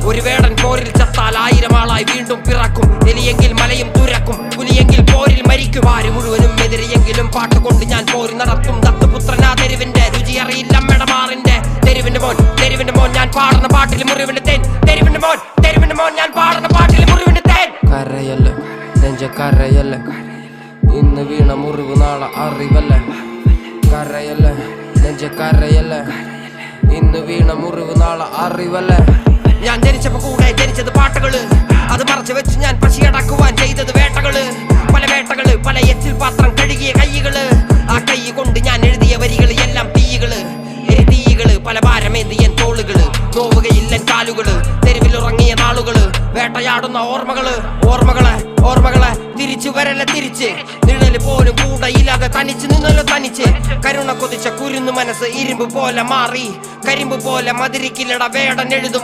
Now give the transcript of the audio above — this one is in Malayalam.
ഒരു വേടൻ പോരിൽ ചത്താൽ 1000 ആളായി വീണ്ടും പിറക്കും. എലിയെങ്കിൽ മലയും തുരക്കും, പുലിയെങ്കിൽ പോരിൽ മരിക്കും. ആര് മുഴുവനും എതിരെയെങ്കിലും പാട്ടുകൊണ്ട് ഞാൻ പോരി നടത്തും. ദത്തുപുത്രനാ തെരുവിന്റെ രുചി അറിയില്ല മെടമാറിന്റെ. തെരുവിന്റെ മോൻ ഞാൻ പാടുന്ന പാട്ടിൽ മുറിവിന്റെ തേൻ. തെരുവിന്റെ മോൻ ഞാൻ പാടുന്ന പാട്ടിൽ മുറിവിന്റെ തേൻ. കരയല്ല നെഞ്ച കരയല്ല, ഇന്ന് വീണ മുറിവ് നാളെ അറിവല്ല. കരയല്ല നെഞ്ച കരയല്ല, ഇന്ന് വീണ മുറിവ് നാളെ അറിവല്ല. ഞാൻ ജനിച്ചപ്പോ കൂടെ ജനിച്ചത് പാട്ടുകള്, അത് മറച്ചു വെച്ച് ഞാൻ പശിയടക്കുവാൻ ചെയ്തത് വേട്ടകള്. പല എച്ചിൽ പാത്രം കഴുകിയ കൈകള്, ആ കൈ കൊണ്ട് ഞാൻ എഴുതിയ വരികള് എല്ലാം തീകള്. പല ഭാരമേന്തിയൻ തോളുകള്, നോവുകയില്ല കാലുകള്. തെരുവിലുറങ്ങിയ നാളുകള്, വേട്ടയാടുന്ന ഓർമ്മകളെ തിരിച്ചു വരല തിരിച്ച്. നിഴല് പോലും കൂടെ ഇല്ലാതെ തനിച്ച് നിന്നല്ലോ തനിച്ച്. കരുണ കൊതിച്ച കുരുന്നു മനസ്സ് ഇരുമ്പ് പോലെ മാറി, കരിമ്പ് പോലെ മതിരിക്കില്ലട വേടൻ എഴുതും.